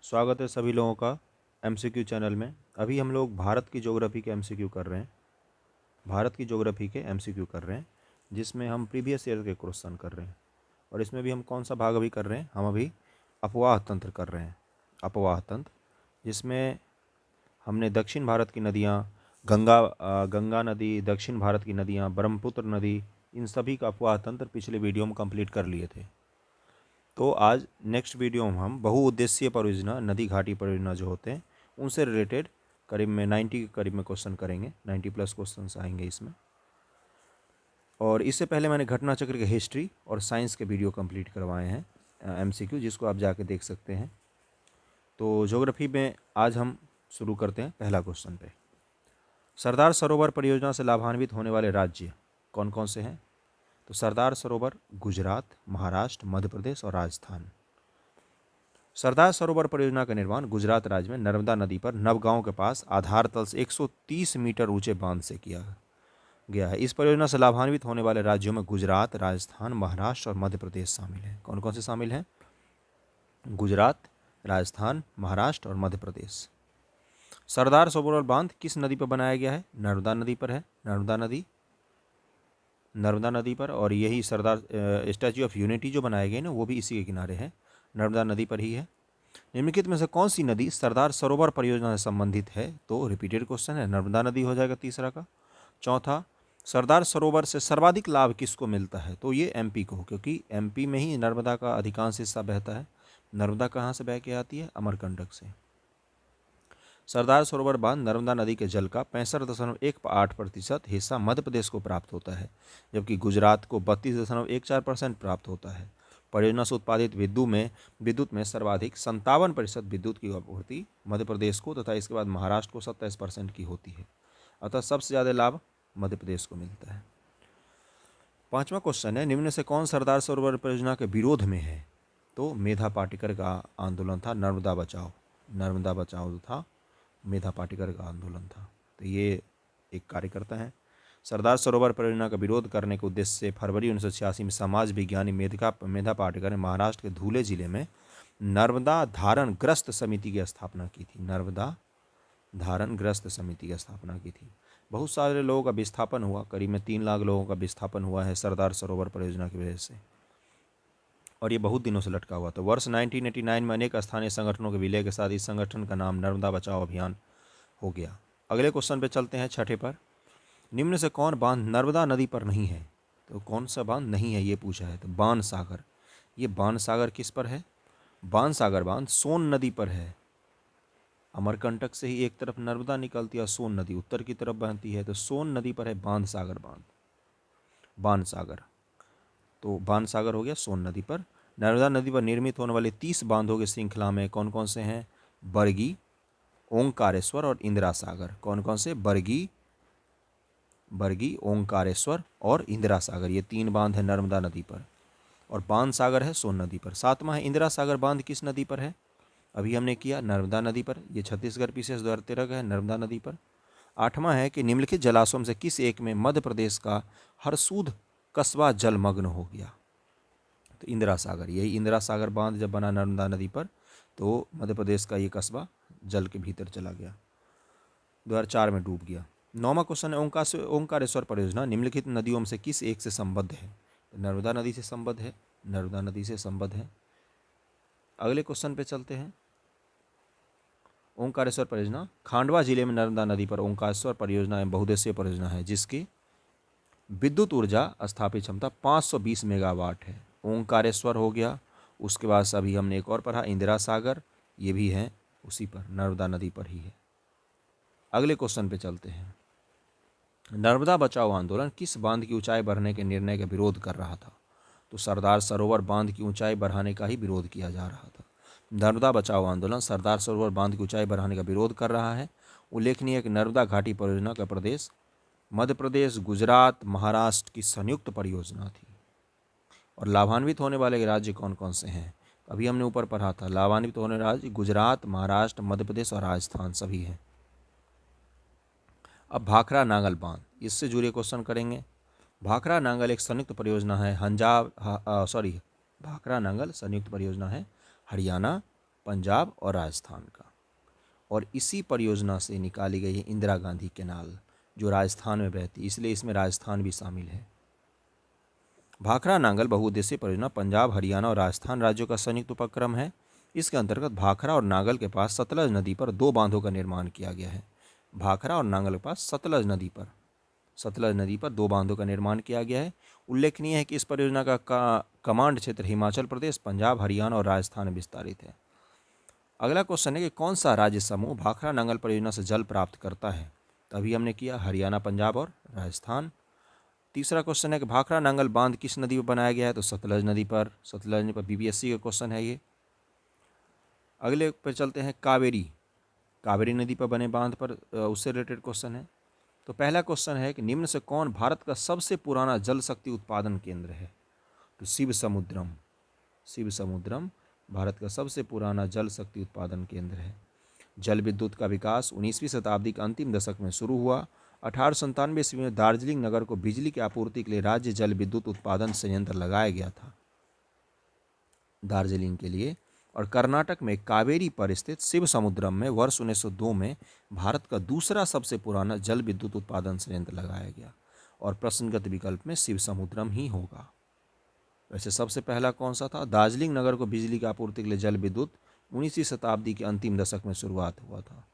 स्वागत है सभी लोगों का एमसीक्यू चैनल में। अभी हम लोग भारत की ज्योग्राफी के एमसीक्यू कर रहे हैं। भारत की ज्योग्राफी के एमसीक्यू कर रहे हैं जिसमें हम प्रीवियस ईयर के क्वेश्चन कर रहे हैं। और इसमें भी हम कौन सा भाग अभी कर रहे हैं? हम अभी अपवाह तंत्र कर रहे हैं। अपवाह तंत्र जिसमें हमने दक्षिण भारत की नदियाँ, गंगा नदी, दक्षिण भारत की नदियाँ, ब्रह्मपुत्र नदी, इन सभी का अपवाह तंत्र पिछले वीडियो में कंप्लीट कर लिए थे। तो आज नेक्स्ट वीडियो में हम बहुउद्देशीय परियोजना, नदी घाटी परियोजना जो होते हैं उनसे रिलेटेड करीब में 90 के करीब में क्वेश्चन करेंगे। 90 प्लस क्वेश्चंस आएंगे इसमें। और इससे पहले मैंने घटना चक्र के हिस्ट्री और साइंस के वीडियो कंप्लीट करवाए हैं एमसीक्यू, जिसको आप जाके देख सकते हैं। तो ज्योग्राफी में आज हम शुरू करते हैं पहला क्वेश्चन पे। सरदार सरोवर परियोजना से लाभान्वित होने वाले राज्य कौन कौन से हैं? तो सरदार सरोवर गुजरात, महाराष्ट्र, मध्य प्रदेश और राजस्थान। सरदार सरोवर परियोजना का निर्माण गुजरात राज्य में नर्मदा नदी पर नवगांव के पास आधार तल से 130 मीटर ऊंचे बांध से किया गया है। इस परियोजना से लाभान्वित होने वाले राज्यों में गुजरात, राजस्थान, महाराष्ट्र और मध्य प्रदेश शामिल हैं। कौन कौन से शामिल हैं? गुजरात, राजस्थान, महाराष्ट्र और मध्य प्रदेश। सरदार सरोवर बांध किस नदी पर बनाया गया है? नर्मदा नदी पर है। नर्मदा नदी पर। और यही सरदार स्टैच्यू ऑफ यूनिटी जो बनाए गए ना, वो भी इसी के किनारे है, नर्मदा नदी पर ही है। निम्नलिखित में से कौन सी नदी सरदार सरोवर परियोजना से संबंधित है? तो रिपीटेड क्वेश्चन है, नर्मदा नदी हो जाएगा तीसरा का। चौथा, सरदार सरोवर से सर्वाधिक लाभ किसको मिलता है? तो ये एमपी को, क्योंकि एमपी में ही नर्मदा का अधिकांश हिस्सा बहता है। नर्मदा कहाँ से बह के आती है? अमरकंटक से। सरदार सरोवर बांध नर्मदा नदी के जल का 65.18% हिस्सा मध्य प्रदेश को प्राप्त होता है, जबकि गुजरात को 32.14% प्राप्त होता है। परियोजना से उत्पादित विद्युत में सर्वाधिक 57% विद्युत की आपूर्ति मध्य प्रदेश को तथा इसके बाद महाराष्ट्र को 27% की होती है। अतः सबसे ज़्यादा लाभ मध्य प्रदेश को मिलता है। पांचवा क्वेश्चन है, निम्न से कौन सरदार सरोवर परियोजना के विरोध में है? तो मेधा पाटेकर का आंदोलन था नर्मदा बचाओ। नर्मदा बचाओ जो था मेधा पाटेकर का आंदोलन था। तो ये एक कार्यकर्ता है। सरदार सरोवर परियोजना का विरोध करने के उद्देश्य से फरवरी 1986 में समाज विज्ञानी मेधा पाटेकर ने महाराष्ट्र के धुले जिले में नर्मदा धारण ग्रस्त समिति की स्थापना की थी। नर्मदा धारण ग्रस्त समिति की स्थापना की थी। बहुत सारे लोगों का विस्थापन हुआ, करीब में 3 लाख लोगों का विस्थापन हुआ है सरदार सरोवर परियोजना की वजह से, और ये बहुत दिनों से लटका हुआ था। वर्ष 1989 में अनेक स्थानीय संगठनों के विलय के साथ इस संगठन का नाम नर्मदा बचाओ अभियान हो गया। अगले क्वेश्चन पे चलते हैं, छठे पर। निम्न से कौन बांध नर्मदा नदी पर नहीं है? तो कौन सा बांध नहीं है ये पूछा है। तो बाणसागर। ये बाणसागर किस पर है? बाणसागर बांध सोन नदी पर है। अमरकंटक से ही एक तरफ नर्मदा निकलती है, सोन नदी उत्तर की तरफ बहती है, तो सोन नदी पर है बाणसागर बांध। बाणसागर, तो बाणसागर हो गया सोन नदी पर। नर्मदा नदी पर निर्मित होने वाले 30 बांधों की श्रृंखला में कौन कौन से हैं? बरगी, ओंकारेश्वर और इंदिरा सागर। कौन कौन से? बरगी, ओंकारेश्वर और इंदिरा सागर, ये 3 बांध है नर्मदा नदी पर। और बाणसागर है सोन नदी पर। सातवां है इंदिरा सागर बांध किस नदी पर है? अभी हमने किया नर्मदा नदी पर, ये छत्तीसगढ़ पीसेस 2013 का है, नर्मदा नदी पर। आठवां है कि निम्नलिखित जलाशयों में से किस एक में मध्य प्रदेश का हरसूद कस्बा जलमग्न हो गया? तो इंदिरा सागर, यही इंदिरा सागर बांध जब बना नर्मदा नदी पर तो मध्य प्रदेश का ये कस्बा जल के भीतर चला गया, 2004 में डूब गया। नौवां क्वेश्चन है, ओंकारेश्वर परियोजना निम्नलिखित नदियों में से किस एक से संबद्ध है? तो नर्मदा नदी से संबद्ध है, नर्मदा नदी से संबद्ध है। अगले क्वेश्चन पे चलते हैं। ओंकारेश्वर परियोजना खांडवा जिले में नर्मदा नदी पर ओंकारेश्वर परियोजना एक बहुउद्देशीय परियोजना है जिसकी विद्युत ऊर्जा स्थापित क्षमता 520 मेगावाट है। ओंकारेश्वर हो गया, उसके बाद अभी हमने एक और पढ़ा इंदिरा सागर, ये भी है उसी पर, नर्मदा नदी पर ही है। अगले क्वेश्चन पे चलते हैं। नर्मदा बचाओ आंदोलन किस बांध की ऊंचाई बढ़ने के निर्णय का विरोध कर रहा था? तो सरदार सरोवर बांध की ऊंचाई बढ़ाने का ही विरोध किया जा रहा था। नर्मदा बचाओ आंदोलन सरदार सरोवर बांध की ऊंचाई बढ़ाने का विरोध कर रहा है। उल्लेखनीय है कि नर्मदा घाटी परियोजना का प्रदेश मध्य प्रदेश, गुजरात, महाराष्ट्र की संयुक्त परियोजना थी। और लाभान्वित होने वाले राज्य कौन कौन से हैं? अभी हमने ऊपर पढ़ा था, लाभान्वित होने राज्य गुजरात, महाराष्ट्र, मध्य प्रदेश और राजस्थान सभी हैं। अब भाखड़ा नांगल बांध, इससे जुड़े क्वेश्चन करेंगे। भाखड़ा नांगल एक संयुक्त परियोजना है भाखड़ा नांगल संयुक्त परियोजना है हरियाणा, पंजाब और राजस्थान का। और इसी परियोजना से निकाली गई है इंदिरा गांधी कैनाल, जो राजस्थान में बहती, इसलिए इसमें राजस्थान भी शामिल है। भाखड़ा नांगल बहुउद्देशीय परियोजना पंजाब, हरियाणा और राजस्थान राज्यों का संयुक्त उपक्रम है। इसके अंतर्गत भाखड़ा और नांगल के पास सतलज नदी पर 2 बांधों का निर्माण किया गया है। भाखड़ा और नांगल के पास सतलज नदी पर 2 बांधों का निर्माण किया गया है। उल्लेखनीय है कि इस परियोजना का कमांड क्षेत्र हिमाचल प्रदेश, पंजाब, हरियाणा और राजस्थान में विस्तारित है। अगला क्वेश्चन है कि कौन सा राज्य समूह भाखड़ा नांगल परियोजना से जल प्राप्त करता है? तभी हमने किया हरियाणा, पंजाब और राजस्थान। तीसरा क्वेश्चन है कि भाखड़ा नांगल बांध किस नदी पर बनाया गया है? तो सतलज नदी पर बीपीएससी का क्वेश्चन है ये। अगले पर चलते हैं कावेरी नदी पर बने बांध पर उससे रिलेटेड क्वेश्चन है। तो पहला क्वेश्चन है कि निम्न से कौन भारत का सबसे पुराना जल शक्ति उत्पादन केंद्र है? तो शिव समुद्रम भारत का सबसे पुराना जल शक्ति उत्पादन केंद्र है। जल विद्युत का विकास 19वीं शताब्दी के अंतिम दशक में शुरू हुआ। 1897 ईस्वी में दार्जिलिंग नगर को बिजली की आपूर्ति के लिए राज्य जल विद्युत उत्पादन संयंत्र लगाया गया था, दार्जिलिंग के लिए। और कर्नाटक में कावेरी पर स्थित शिव समुद्रम में वर्ष 1902 में भारत का दूसरा सबसे पुराना जल विद्युत उत्पादन संयंत्र लगाया गया। और प्रश्नगत विकल्प में शिव समुद्रम ही होगा। वैसे सबसे पहला कौन सा था? दार्जिलिंग नगर को बिजली की आपूर्ति के लिए जल विद्युत 19वीं शताब्दी के अंतिम दशक में शुरुआत हुआ था।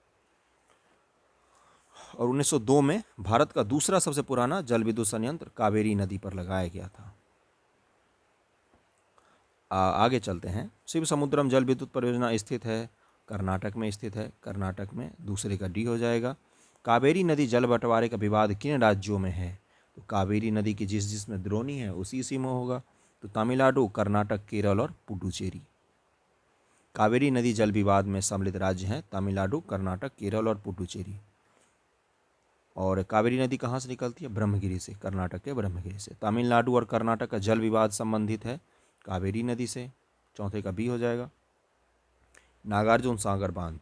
और 1902 में भारत का दूसरा सबसे पुराना जल विद्युत संयंत्र कावेरी नदी पर लगाया गया था। आगे चलते हैं। शिव समुद्रम जल विद्युत परियोजना स्थित है कर्नाटक में स्थित है। कर्नाटक में दूसरे का डी हो जाएगा। कावेरी नदी जल बंटवारे का विवाद किन राज्यों में है? तो कावेरी नदी की जिसमें द्रोणी है उसी में होगा। तो तमिलनाडु, कर्नाटक, केरल और पुडुचेरी। कावेरी नदी जल विवाद में सम्मिलित राज्य हैं तमिलनाडु, कर्नाटक, केरल और पुडुचेरी। और कावेरी नदी कहाँ से निकलती है? ब्रह्मगिरी से, कर्नाटक के ब्रह्मगिरी से। तमिलनाडु और कर्नाटक का जल विवाद संबंधित है कावेरी नदी से। चौथे का बी हो जाएगा। नागार्जुन सागर बांध,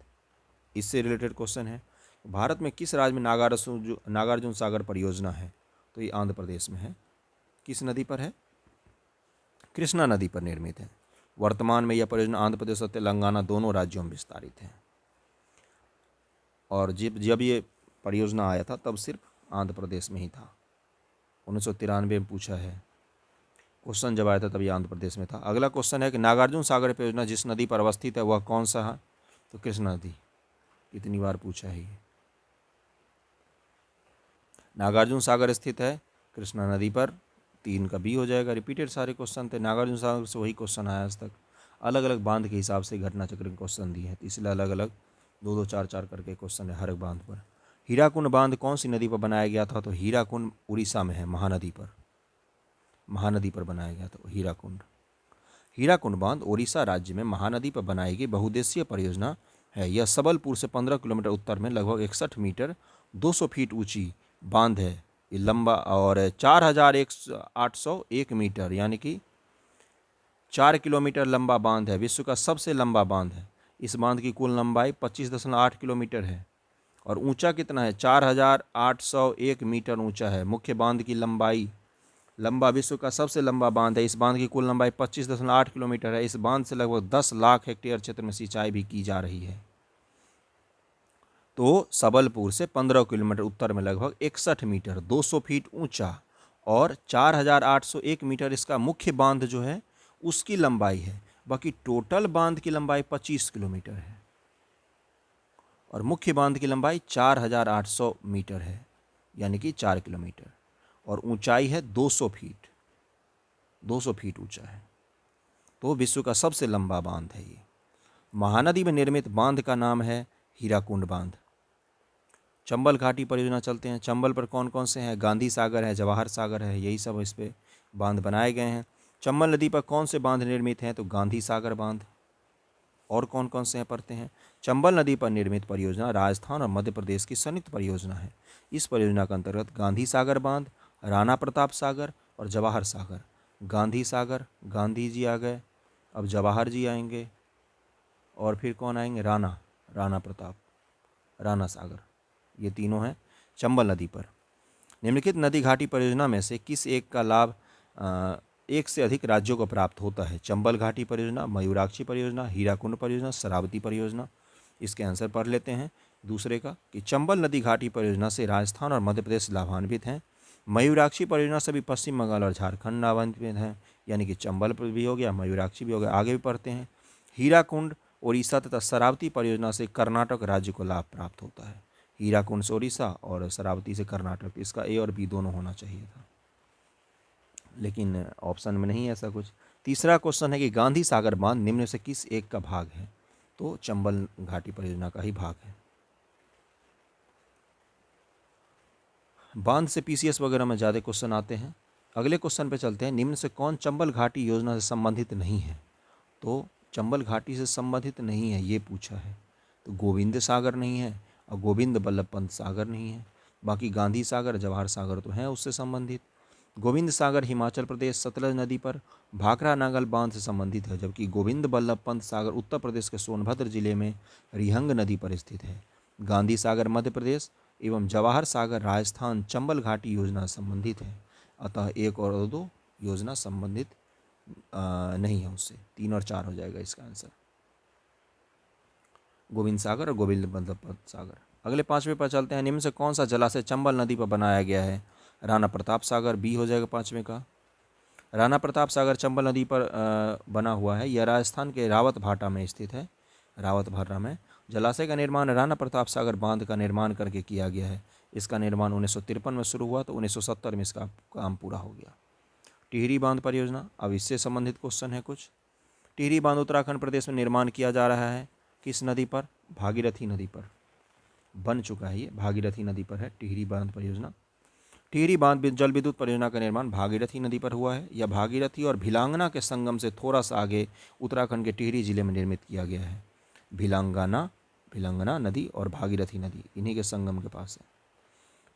इससे रिलेटेड क्वेश्चन है। भारत में किस राज्य में नागार्जुन सागर परियोजना है? तो ये आंध्र प्रदेश में है। किस नदी पर है? कृष्णा नदी पर निर्मित है। वर्तमान में यह परियोजना आंध्र प्रदेश और तेलंगाना दोनों राज्यों में विस्तारित है। और जब ये परियोजना आया था तब सिर्फ आंध्र प्रदेश में ही था। 1993 में पूछा है क्वेश्चन, जब आया था तभी आंध्र प्रदेश में था। अगला क्वेश्चन है कि नागार्जुन सागर परियोजना जिस नदी पर अवस्थित है वह कौन सा है? तो कृष्णा नदी। कितनी बार पूछा है ये। नागार्जुन सागर स्थित है कृष्णा नदी पर। 3 का बी हो जाएगा। रिपीटेड सारे क्वेश्चन थे, नागार्जुन सागर से वही क्वेश्चन आया आज तक। अलग अलग बांध के हिसाब से घटना चक्र के क्वेश्चन दिए हैं, तो इसलिए अलग अलग 2-2, 4-4 करके क्वेश्चन है हर एक बांध पर। हीराकुंड बांध कौन सी नदी पर बनाया गया था? तो हीराकुंड उड़ीसा में है, महानदी पर बनाया गया था हीराकुंड बांध उड़ीसा राज्य में महानदी पर बनाई गई बहुउद्देशीय परियोजना है। यह सबलपुर से 15 किलोमीटर उत्तर में लगभग 61 मीटर 200 फीट ऊंची बांध है। ये लंबा और 4,801 मीटर यानी कि 4 किलोमीटर लंबा बांध है। विश्व का सबसे लंबा बांध है। इस बांध की कुल लंबाई 25.8 किलोमीटर है। और ऊंचा कितना है? 4,801 मीटर ऊंचा है। मुख्य बांध की लंबा विश्व का सबसे लंबा बांध है। इस बांध की कुल लंबाई 25.8 किलोमीटर है। इस बांध से लगभग 10 लाख हेक्टेयर क्षेत्र में सिंचाई भी की जा रही है। तो सबलपुर से 15 किलोमीटर उत्तर में लगभग 61 मीटर 200 फीट ऊंचा और 4,801 मीटर इसका मुख्य बांध जो है उसकी लंबाई है। बाकी टोटल बांध की लंबाई 25 किलोमीटर है और मुख्य बांध की लंबाई 4,800 मीटर है यानी कि 4 किलोमीटर और ऊंचाई है 200 फीट ऊंचा है। तो विश्व का सबसे लंबा बांध है ये। महानदी में निर्मित बांध का नाम है हीराकुंड बांध। चंबल घाटी परियोजना चलते हैं। चंबल पर कौन कौन से हैं? गांधी सागर है, जवाहर सागर है, यही सब इस पे बांध बनाए गए हैं। चंबल नदी पर कौन से बांध निर्मित हैं? तो गांधी सागर बांध। और कौन कौन से हैं पढ़ते हैं। चंबल नदी पर निर्मित परियोजना राजस्थान और मध्य प्रदेश की संयुक्त परियोजना है। इस परियोजना के अंतर्गत गांधी सागर बांध, राणा प्रताप सागर और जवाहर सागर। गांधी सागर, गांधी जी आ गए, अब जवाहर जी आएंगे और फिर कौन आएंगे? राणा प्रताप, राणा सागर, ये तीनों हैं चंबल नदी पर। निम्नलिखित नदी घाटी परियोजना में से किस एक का लाभ एक से अधिक राज्यों को प्राप्त होता है? चंबल घाटी परियोजना, मयूराक्षी परियोजना, हीराकुंड परियोजना, शरावती परियोजना। इसके आंसर पढ़ लेते हैं दूसरे का कि चंबल नदी घाटी परियोजना से राजस्थान और मध्य प्रदेश लाभान्वित हैं। मयूराक्षी परियोजना से भी पश्चिम बंगाल और झारखंड लाभान्वित हैं, यानी कि चंबल भी हो गया, मयूराक्षी भी हो गया। आगे भी पढ़ते हैं, हीराकुंड उड़ीसा तथा शरावती परियोजना से कर्नाटक राज्य को लाभ प्राप्त होता है। हीराकुंड से उड़ीसा और शरावती से कर्नाटक। इसका ए और बी दोनों होना चाहिए था, लेकिन ऑप्शन में नहीं है ऐसा कुछ। तीसरा क्वेश्चन है कि गांधी सागर बांध निम्न से किस एक का भाग है? तो चंबल घाटी परियोजना का ही भाग है। बांध से पीसीएस वगैरह में ज़्यादा क्वेश्चन आते हैं। अगले क्वेश्चन पे चलते हैं, निम्न से कौन चंबल घाटी योजना से संबंधित नहीं है? तो चंबल घाटी से संबंधित नहीं है ये पूछा है, तो गोविंद सागर नहीं है और गोविंद बल्लभ पंत सागर नहीं है। बाकी गांधी सागर, जवाहर सागर तो हैं उससे संबंधित। गोविंद सागर हिमाचल प्रदेश सतलज नदी पर भाखड़ा नागल बांध से संबंधित है, जबकि गोविंद बल्लभ पंत सागर उत्तर प्रदेश के सोनभद्र जिले में रिहंग नदी पर स्थित है। गांधी सागर मध्य प्रदेश एवं जवाहर सागर राजस्थान चंबल घाटी योजना संबंधित है। अतः एक और दो योजना संबंधित नहीं है उससे। 3 और 4 हो जाएगा इसका आंसर, गोविंद सागर और गोविंद बल्लभ पंत सागर। अगले 5वें पर चलते हैं, निम्न से कौन सा जलाशय चंबल नदी पर बनाया गया है? राणा प्रताप सागर, बी हो जाएगा 5वें का। राणा प्रताप सागर चंबल नदी पर बना हुआ है। यह राजस्थान के रावत भाटा में स्थित है। रावत भाटा में जलाशय का निर्माण राणा प्रताप सागर बांध का निर्माण करके किया गया है। इसका निर्माण 1953 में शुरू हुआ तो 1970 में इसका काम पूरा हो गया। टिहरी बांध परियोजना, अब इससे संबंधित क्वेश्चन है कुछ। टिहरी बांध उत्तराखंड प्रदेश में निर्माण किया जा रहा है। किस नदी पर? भागीरथी नदी पर बन चुका है। ये भागीरथी नदी पर है टिहरी बांध परियोजना। टिहरी बांध जल विद्युत परियोजना का निर्माण भागीरथी नदी पर हुआ है। यह भागीरथी और भिलांगना के संगम से थोड़ा सा आगे उत्तराखंड के टिहरी जिले में निर्मित किया गया है। भिलांगना नदी और भागीरथी नदी इन्हीं के संगम के पास है।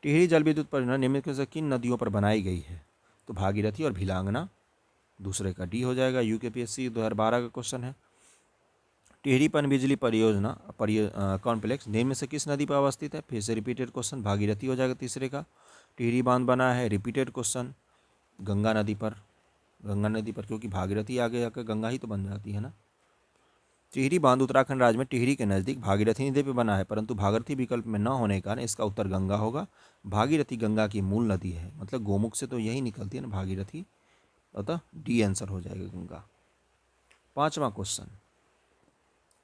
टिहरी जल विद्युत परियोजना निम्नलिखित में से किन नदियों पर बनाई गई है? तो भागीरथी और भिलांगना। दूसरे का डी हो जाएगा। यूकेपीएससी 2012 का क्वेश्चन है। टिहरी पनबिजली परियोजना कॉम्प्लेक्स निम्न में से किस नदी पर अवस्थित है? फिर से रिपीटेड क्वेश्चन, भागीरथी हो जाएगा तीसरे का। टिहरी बांध बना है, रिपीटेड क्वेश्चन, गंगा नदी पर। गंगा नदी पर, क्योंकि भागीरथी आगे जाकर गंगा ही तो बन जाती है ना। टिहरी बांध उत्तराखंड राज्य में टिहरी के नज़दीक भागीरथी नदी पर बना है, परंतु भागीरथी विकल्प में न होने के कारण इसका उत्तर गंगा होगा। भागीरथी गंगा की मूल नदी है, मतलब गोमुख से तो यही निकलती है ना भागीरथी, अतः डी आंसर हो जाएगा गंगा। 5वां क्वेश्चन,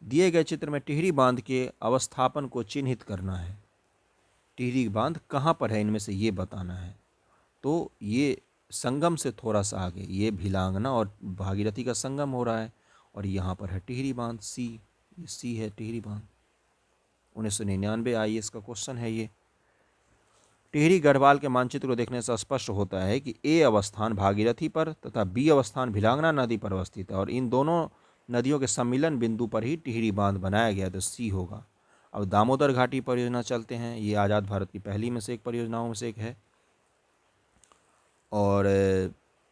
दिए गए चित्र में टिहरी बांध के अवस्थापन को चिन्हित करना है। टिहरी बांध कहाँ पर है इनमें से ये बताना है। तो ये संगम से थोड़ा सा आगे, ये भिलांगना और भागीरथी का संगम हो रहा है और यहाँ पर है टिहरी बांध, सी है टिहरी बांध। 1999 IAS का क्वेश्चन है ये। टिहरी गढ़वाल के मानचित्र को देखने से स्पष्ट होता है कि ए अवस्थान भागीरथी पर तथा बी अवस्थान भिलांगना नदी पर अवस्थित है और इन दोनों नदियों के सम्मिलन बिंदु पर ही टिहरी बांध बनाया गया, तो सी होगा। अब दामोदर घाटी परियोजना चलते हैं। ये आज़ाद भारत की पहली में से एक परियोजनाओं में से एक है और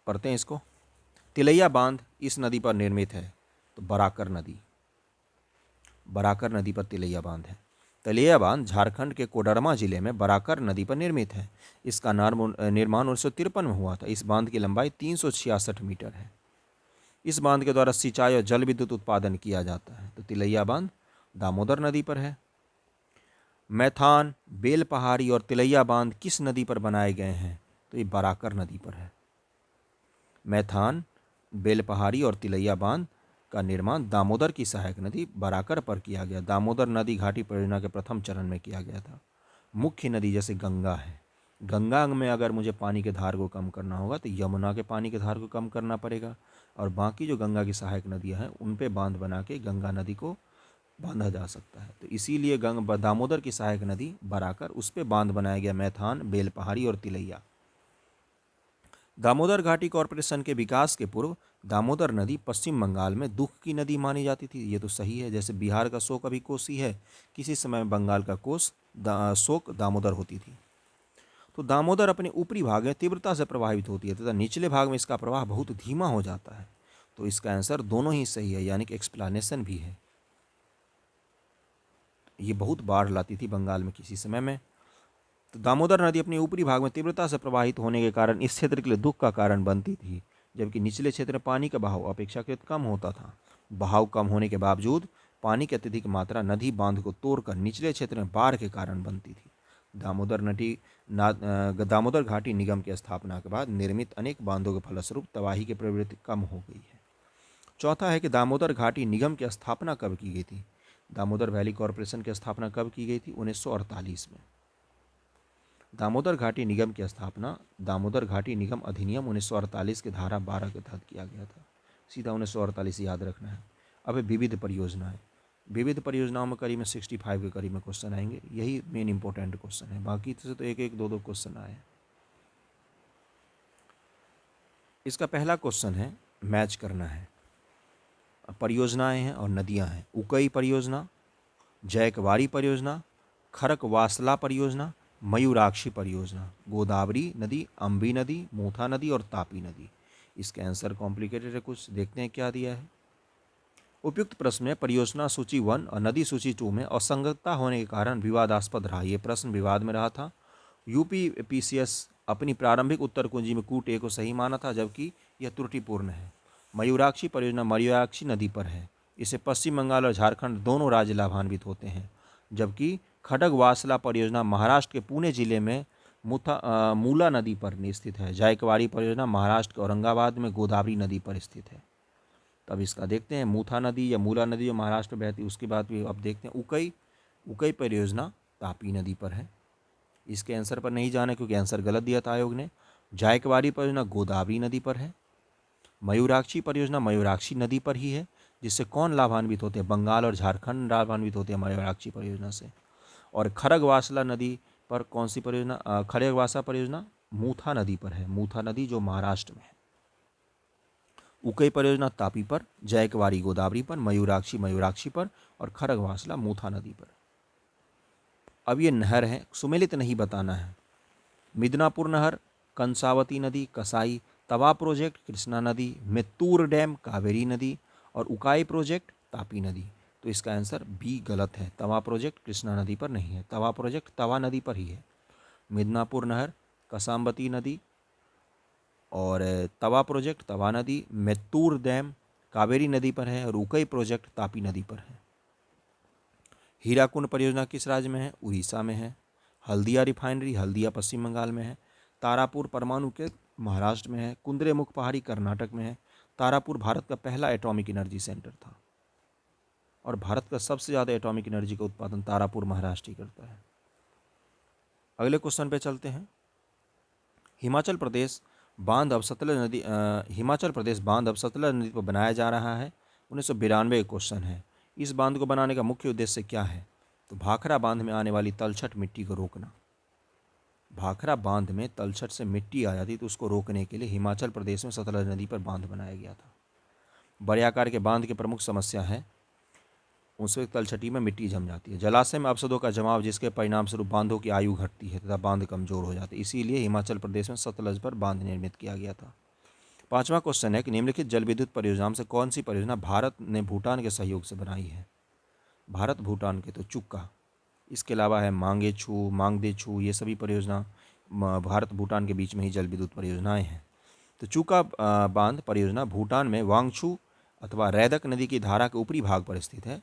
पढ़ते हैं इसको। तिलैया बांध इस नदी पर निर्मित है, तो बराकर नदी पर तिलैया बांध है। तिलैया बांध झारखंड के कोडरमा जिले में बराकर नदी पर निर्मित है। इसका निर्माण 1953 में हुआ था। इस बांध की लंबाई 366 मीटर है। इस बांध के द्वारा सिंचाई और जल विद्युत उत्पादन किया जाता है। तो तिलैया बांध दामोदर नदी पर है। मैथान, बेलपहाड़ी और तिलैया बांध किस नदी पर बनाए गए हैं? तो ये बराकर नदी पर है। मैथान, बेलपहाड़ी और तिलैया बांध का निर्माण दामोदर की सहायक नदी बराकर पर किया गया। दामोदर नदी घाटी परियोजना के प्रथम चरण में किया गया था। मुख्य नदी जैसे गंगा है, गंगा में अगर मुझे पानी के धार को कम करना होगा तो यमुना के पानी के धार को कम करना पड़ेगा और बाकी जो गंगा की सहायक नदियां हैं उन पे बांध बना के गंगा नदी को बांधा जा सकता है। तो इसीलिए दामोदर की सहायक नदी बराकर, उस पर बांध बनाया गया मैथान, बेलपहाड़ी और तिलैया। दामोदर घाटी कॉरपोरेशन के विकास के पूर्व दामोदर नदी पश्चिम बंगाल में दुख की नदी मानी जाती थी। ये तो सही है। जैसे बिहार का शोक अभी कोसी है, किसी समय बंगाल का शोक दामोदर होती थी। तो दामोदर अपने ऊपरी भाग में तीव्रता से प्रभावित होती है तथा निचले भाग में इसका प्रवाह बहुत धीमा हो जाता है। तो इसका आंसर दोनों ही सही है, यानी कि एक्सप्लेनेशन भी है। ये बहुत बाढ़ लाती थी बंगाल में किसी समय में। तो दामोदर नदी अपने ऊपरी भाग में तीव्रता से प्रवाहित होने के कारण इस क्षेत्र के लिए दुख का कारण बनती थी। जबकि निचले क्षेत्र में पानी का बहाव अपेक्षाकृत कम होता था। बहाव कम होने के बावजूद पानी की अत्यधिक मात्रा नदी बांध को तोड़कर निचले क्षेत्र में बाढ़ के कारण बनती थी। दामोदर घाटी निगम की स्थापना के बाद निर्मित अनेक बांधों के फलस्वरूप तबाही की प्रवृत्ति कम हो गई है। चौथा है कि दामोदर घाटी निगम की स्थापना कब की गई थी। दामोदर वैली कॉरपोरेशन की स्थापना कब की गई थी? 1948 में। दामोदर घाटी निगम की स्थापना दामोदर घाटी निगम अधिनियम 1948 की धारा 12 के तहत किया गया था। सीधा 1948 याद रखना है। अब विविध परियोजनाएं। विविध परियोजनाओं में करीब में 65 के करीब में क्वेश्चन आएंगे। यही मेन इंपॉर्टेंट क्वेश्चन है, बाकी से तो एक एक दो दो क्वेश्चन आए हैं। इसका पहला क्वेश्चन है, मैच करना है। परियोजनाएं हैं और नदियां हैं। उकई परियोजना, जैकवारी परियोजना, खरकवासला परियोजना, मयूराक्षी परियोजना, गोदावरी नदी, अम्बी नदी, मोथा नदी और तापी नदी। इसका आंसर कॉम्प्लिकेटेड है कुछ, देखते हैं क्या दिया है। उपयुक्त प्रश्न में परियोजना सूची 1 और नदी सूची 2 में असंगतता होने के कारण विवादास्पद रहा। ये प्रश्न विवाद में रहा था। यूपीपीसीएस अपनी प्रारंभिक उत्तर कुंजी में कूट ए को सही माना था, जबकि यह त्रुटिपूर्ण है। मयूराक्षी परियोजना मयूराक्षी नदी पर है। इससे पश्चिम बंगाल और झारखंड दोनों राज्य लाभान्वित होते हैं, जबकि खडगवासला परियोजना महाराष्ट्र के पुणे जिले में मूला नदी पर स्थित है। जायकवाड़ी परियोजना महाराष्ट्र के औरंगाबाद में गोदावरी नदी पर स्थित है। तब इसका देखते हैं, मूथा नदी या मूला नदी जो महाराष्ट्र में बहती है उसकी बात भी अब देखते हैं। उकई परियोजना तापी नदी पर है। इसके आंसर पर नहीं जाना क्योंकि आंसर गलत दिया था आयोग ने। जायकवाड़ी परियोजना गोदावरी नदी पर है। मयूराक्षी परियोजना मयूराक्षी नदी पर ही है, जिससे कौन लाभान्वित होते हैं? बंगाल और झारखंड लाभान्वित होते हैं मयूराक्षी परियोजना से। और खरगवासला नदी पर कौन सी परियोजना? खरगवासला परियोजना मूथा नदी पर है। मूथा नदी जो महाराष्ट्र में है। उकई परियोजना तापी पर, जैकवाड़ी गोदावरी पर, मयूराक्षी पर और खरगवासला मूथा नदी पर। अब ये नहर है, सुमेलित नहीं बताना है। मिदनापुर नहर, कंसावती नदी, कसाई, तवा प्रोजेक्ट कृष्णा नदी, मेत्तूर डैम कावेरी नदी और उकाई प्रोजेक्ट तापी नदी। तो इसका आंसर बी गलत है। तवा प्रोजेक्ट कृष्णा नदी पर नहीं है। तवा प्रोजेक्ट तवा नदी पर ही है। मिदनापुर नहर, कसाम्बती नदी और तवा प्रोजेक्ट तवा नदी, मेत्तूर डैम कावेरी नदी पर है और उकई प्रोजेक्ट तापी नदी पर है। हीराकुंड परियोजना किस राज्य में है? उड़ीसा में है। हल्दिया रिफाइनरी हल्दिया पश्चिम बंगाल में है। तारापुर परमाणु के महाराष्ट्र में है। कुंद्रेमुख पहाड़ी कर्नाटक में है। तारापुर भारत का पहला एटॉमिक एनर्जी सेंटर था और भारत का सबसे ज़्यादा एटॉमिक एनर्जी का उत्पादन तारापुर महाराष्ट्र ही करता है। अगले क्वेश्चन पे चलते हैं। हिमाचल प्रदेश बांध अब सतलज नदी पर बनाया जा रहा है। 1992 क्वेश्चन है। इस बांध को बनाने का मुख्य उद्देश्य क्या है? तो भाखड़ा बांध में आने वाली तलछट मिट्टी को रोकना। भाखड़ा बांध में तलछट से मिट्टी आ जाती तो उसको रोकने के लिए हिमाचल प्रदेश में सतलज नदी पर बांध बनाया गया था। बड़े आकार के बांध की प्रमुख समस्या है उसमें तलछटी में मिट्टी जम जाती है। जलाशय में अपशब्दों का जमाव, जिसके परिणाम स्वरूप बांधों की आयु घटती है तथा बांध कमजोर हो जाते हैं। इसीलिए हिमाचल प्रदेश में सतलज पर बांध निर्मित किया गया था। 5वां क्वेश्चन है कि निम्नलिखित जल विद्युत परियोजनाओं से कौन सी परियोजना भारत ने भूटान के सहयोग से बनाई है? भारत भूटान के तो चुक्का, इसके अलावा है मांगेछू, मांगदेछू, ये सभी परियोजना भारत भूटान के बीच में ही जल विद्युत परियोजनाएं हैं। तो चुका बांध परियोजना भूटान में वांगछू अथवा रैदक नदी की धारा के ऊपरी भाग पर स्थित है।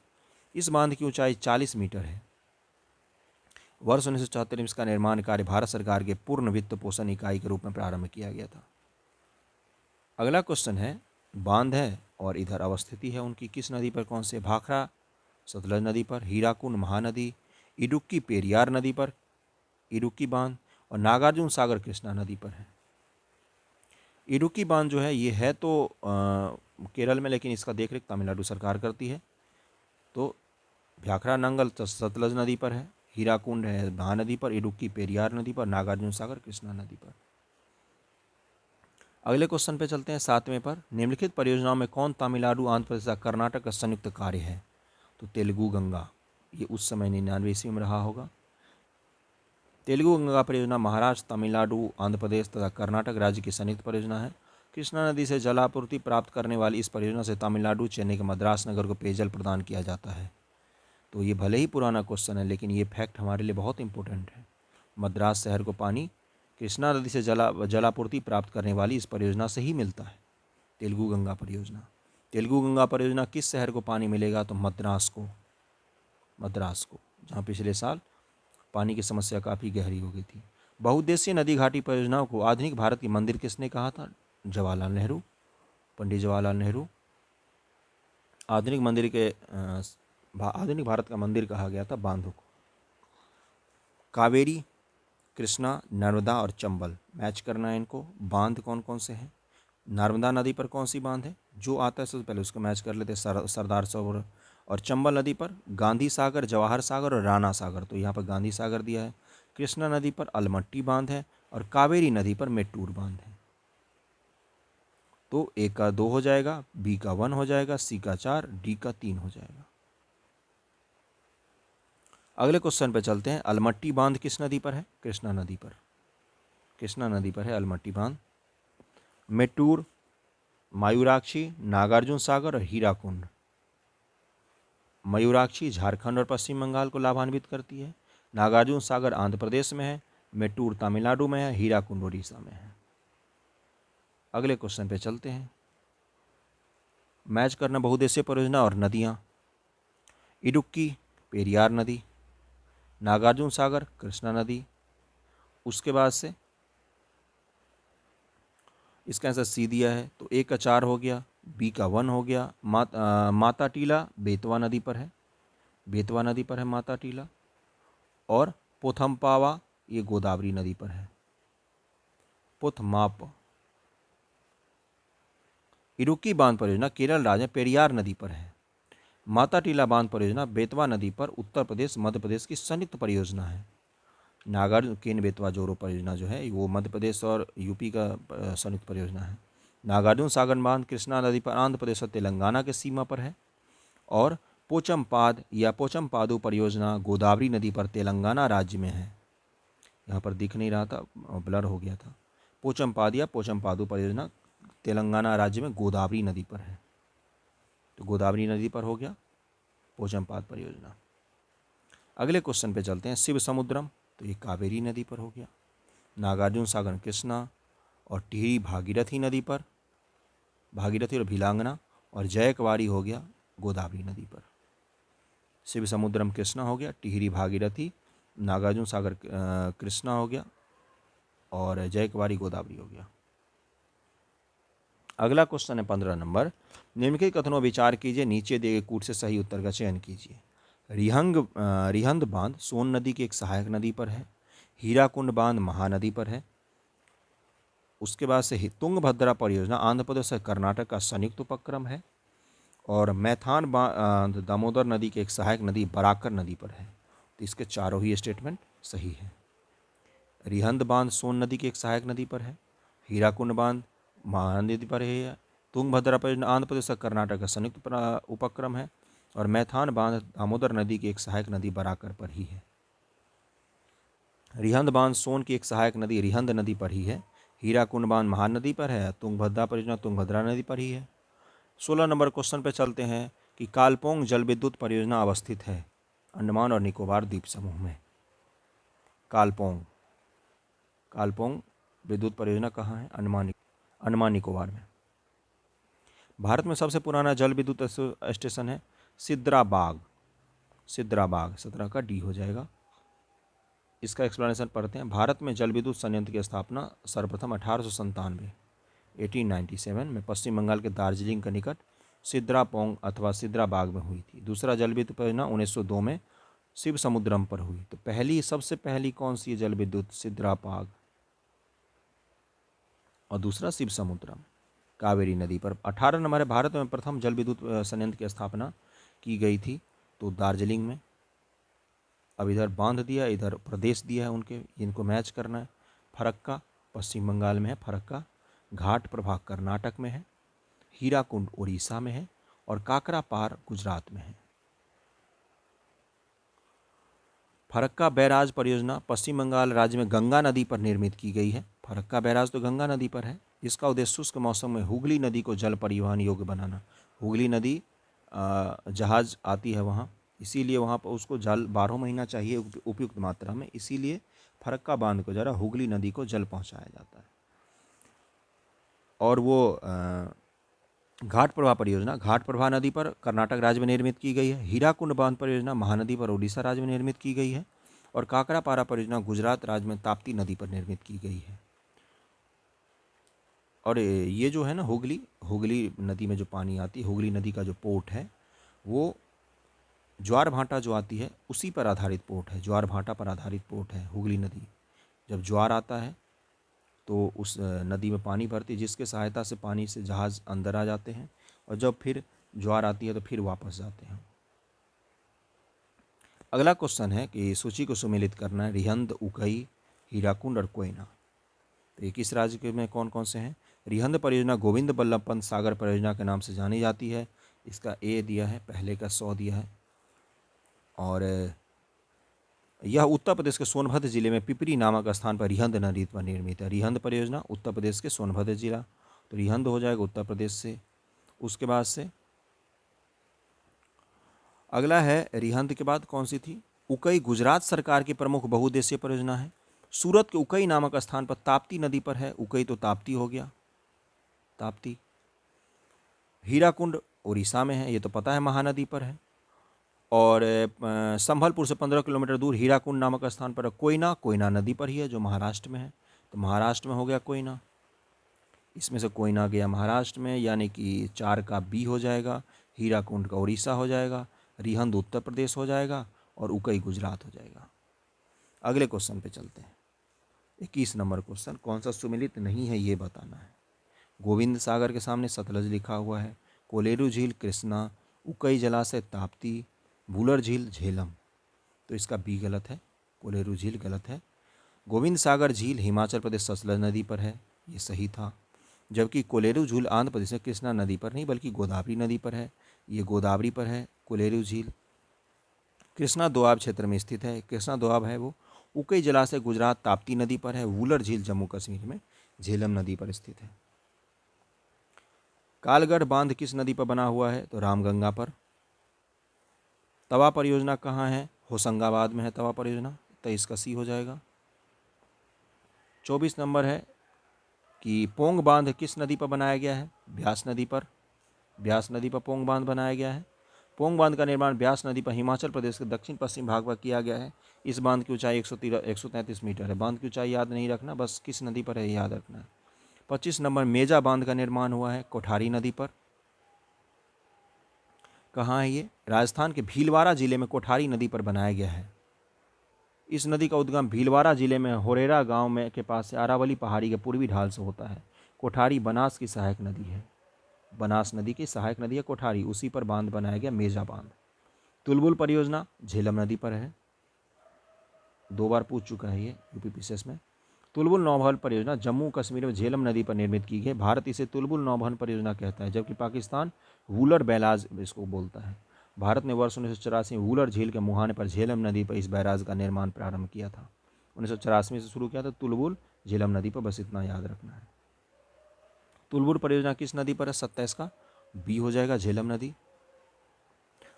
इस बांध की ऊंचाई 40 मीटर है। वर्ष 1974 में इसका निर्माण कार्य भारत सरकार के पूर्ण वित्त पोषण इकाई के रूप में प्रारंभ किया गया था। अगला क्वेश्चन है, बांध है और इधर अवस्थिति है उनकी, किस नदी पर? कौन से? भाखड़ा सतलज नदी पर, हीराकुंड महानदी, इडुक्की पेरियार नदी पर इडुक्की बांध और नागार्जुन सागर कृष्णा नदी पर है। इडुक्की बांध जो है ये है तो केरल में, लेकिन इसका देखरेख तमिलनाडु सरकार करती है। तो भाखड़ा नंगल सतलज नदी पर है, हीराकुंड है महानदी पर, इडुक्की पेरियार नदी पर, नागार्जुन सागर कृष्णा नदी पर। अगले क्वेश्चन पे चलते हैं 7वें पर। निम्नलिखित परियोजनाओं में कौन तमिलनाडु, आंध्र प्रदेश, कर्नाटक का संयुक्त कार्य है? तो तेलुगु गंगा, ये उस समय 99 ईस्वी में रहा होगा। तेलुगु गंगा परियोजना महाराष्ट्र, तमिलनाडु, आंध्र प्रदेश तथा कर्नाटक राज्य की संयुक्त परियोजना है। कृष्णा नदी से जलापूर्ति प्राप्त करने वाली इस परियोजना से तमिलनाडु, चेन्नई के मद्रास नगर को पेयजल प्रदान किया जाता है। तो ये भले ही पुराना क्वेश्चन है, लेकिन ये फैक्ट हमारे लिए बहुत इंपॉर्टेंट है। मद्रास शहर को पानी कृष्णा नदी से जलापूर्ति प्राप्त करने वाली इस परियोजना से ही मिलता है। तेलुगु गंगा परियोजना। तेलुगु गंगा परियोजना किस शहर को पानी मिलेगा? तो मद्रास को, मद्रास को, जहाँ पिछले साल पानी की समस्या काफ़ी गहरी हो गई थी। बहुउद्देशीय नदी घाटी परियोजनाओं को आधुनिक भारत की मंदिर किसने कहा था? जवाहरलाल नेहरू, पंडित जवाहरलाल नेहरू। आधुनिक मंदिर के आधुनिक भारत का मंदिर कहा गया था बांधों को। कावेरी, कृष्णा, नर्मदा और चंबल, मैच करना है इनको। बांध कौन कौन से हैं? नर्मदा नदी पर कौन सी बांध है? जो आता है सबसे पहले उसको मैच कर लेते हैं, सरदार सरोवर। और चंबल नदी पर गांधी सागर, जवाहर सागर और राणा सागर, तो यहाँ पर गांधी सागर दिया है। कृष्णा नदी पर अलमट्टी बांध है और कावेरी नदी पर मेट्टूर बांध है। तो ए का 2 हो जाएगा, बी का 1 हो जाएगा, सी का 4, डी का 3 हो जाएगा। अगले क्वेश्चन पे चलते हैं। अलमट्टी बांध किस नदी पर है? कृष्णा नदी पर, कृष्णा नदी पर है अलमट्टी बांध। मेट्टूर, मयूराक्षी, नागार्जुन सागर और हीराकुंड। मयूराक्षी झारखंड और पश्चिम बंगाल को लाभान्वित करती है, नागार्जुन सागर आंध्र प्रदेश में है, मेट्टूर तमिलनाडु में है, हीराकुंड उड़ीसा में है। अगले क्वेश्चन पे चलते हैं। मैच करना बहुउद्देशीय परियोजना और नदियां। इडुक्की, पेरियार नदी, नागार्जुन सागर, कृष्णा नदी। उसके बाद से इसका आंसर सी दिया है, तो ए का 4 हो गया, बी का 1 हो गया। माता टीला बेतवा नदी पर है, बेतवा नदी पर है माता टीला। और पोथमपावा ये गोदावरी नदी पर है, पोथमाप। इडुक्की बांध परियोजना केरल राज्य में पेरियार नदी पर है। माता टीला बांध परियोजना बेतवा नदी पर उत्तर प्रदेश मध्य प्रदेश की संयुक्त परियोजना है। नागार्जुन केन बेतवा जोड़ो परियोजना जो है वो मध्य प्रदेश और यूपी का संयुक्त परियोजना है। नागार्जुन सागर बांध कृष्णा नदी पर आंध्र प्रदेश और तेलंगाना के सीमा पर है। और पोचमपाद या पोचमपादु परियोजना गोदावरी नदी पर तेलंगाना राज्य में है। यहाँ पर दिख नहीं रहा था, ब्लर हो गया था। पोचमपाद या पोचमपादु परियोजना तेलंगाना राज्य में गोदावरी नदी पर है, तो गोदावरी नदी पर हो गया पोचमपाद परियोजना। अगले क्वेश्चन पे चलते हैं। शिव समुद्रम, तो ये कावेरी नदी पर हो गया। नागार्जुन सागर कृष्णा और टिहरी भागीरथी नदी पर, भागीरथी और भिलांगना। और जयकवाड़ी हो गया गोदावरी नदी पर। शिव समुद्रम कृष्णा हो गया, टिहरी भागीरथी, नागार्जुन सागर कृष्णा हो गया और जयकवाड़ी गोदावरी हो गया। अगला क्वेश्चन है 15 नंबर। निम्नलिखित कथनों विचार कीजिए, नीचे दिए गए कूट से सही उत्तर का चयन कीजिए। रिहंद बांध सोन नदी की एक सहायक नदी पर है। हीराकुंड बांध महानदी पर है। उसके बाद से तुंगभद्रा परियोजना आंध्र प्रदेश और कर्नाटक का संयुक्त उपक्रम है। और मैथान बांध दामोदर नदी की एक सहायक नदी बराकर नदी पर है। तो इसके चारों ही स्टेटमेंट सही है। रिहंद बांध सोन नदी की एक सहायक नदी पर है। हीराकुंड बांध महानदी पर है। तुंगभद्रा परियोजना आंध्र प्रदेश और कर्नाटक का संयुक्त उपक्रम है। और मैथान बांध दामोदर नदी की एक सहायक नदी बराकर पर ही है। रिहंद बांध सोन की एक सहायक नदी रिहंद नदी पर ही है। हीराकुंड बांध महानदी पर है। तुंगभद्रा परियोजना तुंगभद्रा नदी पर ही है। 16 नंबर क्वेश्चन पे चलते हैं कि कालपोंग जल विद्युत परियोजना अवस्थित है अंडमान और निकोबार द्वीप समूह में। कालपोंग, कालपोंग विद्युत परियोजना कहाँ है? अंडमान निकोबार में। भारत में सबसे पुराना जल विद्युत स्टेशन है सिद्राबाग, सिद्राबाग 17 का डी हो जाएगा। इसका एक्सप्लेनेशन पढ़ते हैं। भारत में जल विद्युत संयंत्र की स्थापना सर्वप्रथम 1897 में पश्चिम बंगाल के दार्जिलिंग के निकट सिद्रापोंग अथवा सिद्राबाग में हुई थी। दूसरा जल विद्युत परियोजना 1902 में शिव समुद्रम पर हुई। तो पहली, सबसे पहली कौन सी जल विद्युत? सिद्राबाग। और दूसरा शिव समुद्रम कावेरी नदी पर। 18 नंबर है, भारत में प्रथम जल विद्युत संयंत्र की स्थापना की गई थी तो दार्जिलिंग में। अब इधर बांध दिया, इधर प्रदेश दिया है उनके, इनको मैच करना है। फरक्का पश्चिम बंगाल में है, फरक्का। घाट प्रभाग कर्नाटक में है। हीराकुंड उड़ीसा में है। और काकरापार गुजरात में है। फरक्का बैराज परियोजना पश्चिम बंगाल राज्य में गंगा नदी पर निर्मित की गई है। फरक्का बैराज तो गंगा नदी पर है। इसका उद्देश्य शुष्क मौसम में हुगली नदी को जल परिवहन योग्य बनाना। हुगली नदी जहाज आती है वहाँ, इसीलिए वहाँ पर उसको जल 12 महीना चाहिए उपयुक्त मात्रा में, इसीलिए फरक्का बांध को जरा हुगली नदी को जल पहुँचाया जाता है। और वो घाट प्रभा परियोजना घाट प्रभा नदी पर कर्नाटक राज्य में निर्मित की गई है। हीराकुंड बांध परियोजना महानदी पर उड़ीसा राज्य में निर्मित की गई है। और काकरापारा परियोजना गुजरात राज्य में ताप्ती नदी पर निर्मित की गई है। और ये जो है ना हुगली हुगली नदी में जो पानी आती है, हुगली नदी का जो पोर्ट है वो ज्वार भाटा जो आती है उसी पर आधारित पोर्ट है, ज्वार भाटा पर आधारित पोर्ट है हुगली नदी। जब ज्वार आता है तो उस नदी में पानी भरती है, जिसके सहायता से पानी से जहाज़ अंदर आ जाते हैं, और जब फिर ज्वार आती है तो फिर वापस जाते हैं। अगला क्वेश्चन है कि सूची को सुमेलित करना है। रिहंद, उकई, हीराकुंड और कोयना, तो ये किस राज्य के में कौन कौन से हैं? रिहंद परियोजना गोविंद बल्लभ पंत सागर परियोजना के नाम से जानी जाती है। इसका ए दिया है, पहले का 100 दिया है। और यह उत्तर प्रदेश के सोनभद्र जिले में पिपरी नामक स्थान पर रिहंद नदी पर निर्मित है। रिहंद परियोजना उत्तर प्रदेश के सोनभद्र जिला, तो रिहंद हो जाएगा उत्तर प्रदेश से। उसके बाद से अगला है, रिहंद के बाद कौन सी थी? उकई गुजरात सरकार की प्रमुख बहुउद्देशीय परियोजना है। सूरत के उकई नामक स्थान पर ताप्ती नदी पर है। उकई तो ताप्ती हो गया, ताप्ती। हीराकुंड उड़ीसा में है, ये तो पता है महानदी पर है। और संभलपुर से 15 किलोमीटर दूर हीराकुंड नामक स्थान पर कोयना, कोयना नदी पर ही है जो महाराष्ट्र में है, तो महाराष्ट्र में हो गया कोयना। इसमें से कोयना गया महाराष्ट्र में, यानी कि 4 का बी हो जाएगा। हीराकुंड का उड़ीसा हो जाएगा, रिहंद उत्तर प्रदेश हो जाएगा, और उकई गुजरात हो जाएगा। अगले क्वेश्चन पे चलते हैं। 21 नंबर क्वेश्चन, कौन सा सुमेलित नहीं है ये बताना है। गोविंद सागर के सामने सतलज लिखा हुआ है, कोलेरू झील कृष्णा, उकई जलाशय ताप्ती, वुलर झील झेलम, तो इसका बी गलत है, कोलेरू झील गलत है। गोविंद सागर झील हिमाचल प्रदेश सतलज नदी पर है, ये सही था। जबकि कोलेरू झील आंध्र प्रदेश में कृष्णा नदी पर नहीं बल्कि गोदावरी नदी पर है, ये गोदावरी पर है कोलेरू झील। कृष्णा दोआब क्षेत्र में स्थित है, कृष्णा दोआब है वो। उकई जलाशय गुजरात ताप्ती नदी पर है। वुलर झील जम्मू कश्मीर में झेलम नदी पर स्थित है। कालगढ़ बांध किस नदी पर बना हुआ है? तो रामगंगा पर। तवा परियोजना कहाँ है? होशंगाबाद में है तवा परियोजना, तो इसका सी हो जाएगा। 24 नंबर है कि पोंग बांध किस नदी पर बनाया गया है? ब्यास नदी पर। ब्यास नदी पर पोंग बांध बनाया गया है। पोंग बांध का निर्माण ब्यास नदी पर हिमाचल प्रदेश के दक्षिण पश्चिम भाग पर किया गया है। इस बांध की ऊंचाई 133 मीटर है। बांध की ऊंचाई याद नहीं रखना, बस किस नदी पर है याद रखना है। 25 नंबर, मेजा बांध का निर्माण हुआ है कोठारी नदी पर। कहाँ है ये? राजस्थान के भीलवाड़ा जिले में कोठारी नदी पर बनाया गया है। इस नदी का उद्गम भीलवाड़ा जिले में होरेरा गांव में के पास से अरावली पहाड़ी के पूर्वी ढाल से होता है। कोठारी बनास की सहायक नदी है, बनास नदी की सहायक नदी है कोठारी, उसी पर बांध बनाया गया मेजा बांध। तुलबुल परियोजना झेलम नदी पर है, 2 बार पूछ चुका है ये यूपीपीसीएस में। तुलबुल नौवहन परियोजना जम्मू कश्मीर में झेलम नदी पर निर्मित की गई। भारत इसे तुलबुल नौवहन परियोजना कहता है, जबकि पाकिस्तान वूलर बैराज इसको बोलता है। भारत ने वर्ष 1984 में वूलर झील के मुहाने पर झेलम नदी पर इस बैराज का निर्माण प्रारंभ किया था। 1984 में से शुरू किया था तुलबुल झेलम नदी पर, बस इतना याद रखना है। तुलबुल परियोजना किस नदी पर है? 27 का बी हो जाएगा, झेलम नदी।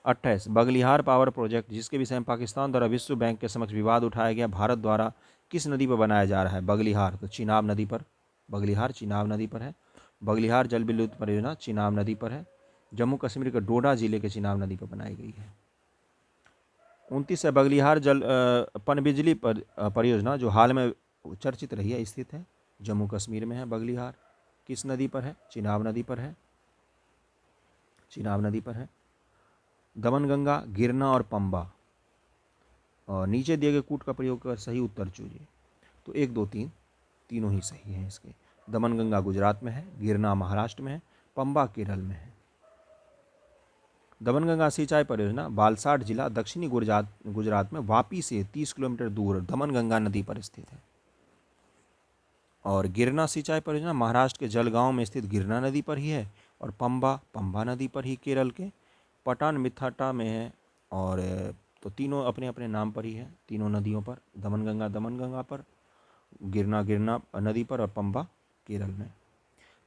28 बगलिहार पावर प्रोजेक्ट जिसके विषय में पाकिस्तान द्वारा विश्व बैंक के समक्ष विवाद उठाया गया, भारत द्वारा किस नदी पर बनाया जा रहा है? बगलिहार, तो चिनाब नदी पर। बगलिहार चिनाब नदी पर है। बगलिहार जल विद्युत परियोजना चिनाब नदी पर है, जम्मू कश्मीर के डोडा जिले के चिनाब नदी पर बनाई गई है। 29 है बगलिहार जल पनबिजली परियोजना जो हाल में चर्चित रही है, स्थित है जम्मू कश्मीर में है। बगलिहार किस नदी पर है? चिनाब नदी पर है, चिनाब नदी पर है। दमनगंगा, गिरना और पंबा, और नीचे दिए गए कूट का प्रयोग कर सही उत्तर चुनिए। तो 1 2 3 तीनों ही सही हैं इसके। दमनगंगा गुजरात में है, गिरना महाराष्ट्र में है, पंबा केरल में है। दमनगंगा सिंचाई परियोजना बालसाड जिला दक्षिणी गुजरात में वापी से 30 किलोमीटर दूर दमनगंगा नदी पर स्थित है। और गिरना सिंचाई परियोजना महाराष्ट्र के जलगांव में स्थित गिरना नदी पर ही है, और पंबा पंबा नदी पर ही केरल के पटान मिथाटा में है। और तो तीनों अपने अपने नाम पर ही है, तीनों नदियों पर, दमनगंगा दमनगंगा पर, गिरना गिरना नदी पर, और पंबा केरल में।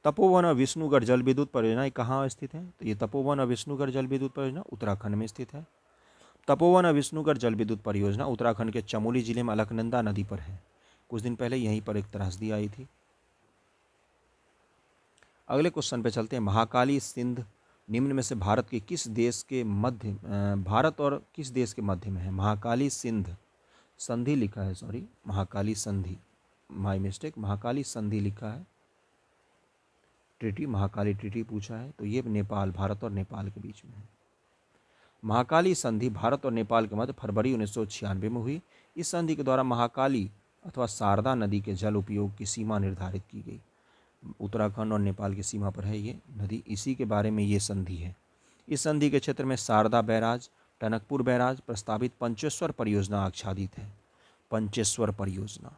तपोवन और विष्णुगढ़ जल विद्युत परियोजना कहाँ स्थित है? तो ये तपोवन और विष्णुगढ़ जल विद्युत परियोजना उत्तराखंड में स्थित है। तपोवन और विष्णुगढ़ जल विद्युत परियोजना उत्तराखंड के चमोली जिले में अलकनंदा नदी पर है। कुछ दिन पहले यहीं पर एक त्रासदी आई थी। अगले क्वेश्चन पे चलते हैं। महाकाली सिंध निम्न में से भारत के किस देश के मध्य भारत और किस देश के मध्य में है? महाकाली सिंध संधि लिखा है, सॉरी महाकाली संधि, माय मिस्टेक, महाकाली संधि लिखा है, ट्रीटी, महाकाली ट्रीटी पूछा है, तो ये नेपाल, भारत और नेपाल के बीच में है। महाकाली संधि भारत और नेपाल के मध्य फरवरी 1996 में हुई। इस संधि के द्वारा महाकाली अथवा शारदा नदी के जल उपयोग की सीमा निर्धारित की गई। उत्तराखंड और नेपाल की सीमा पर है ये नदी, इसी के बारे में ये संधि है। इस संधि के क्षेत्र में शारदा बैराज, टनकपुर बैराज, प्रस्तावित पंचेश्वर परियोजना आच्छादित है। पंचेश्वर परियोजना।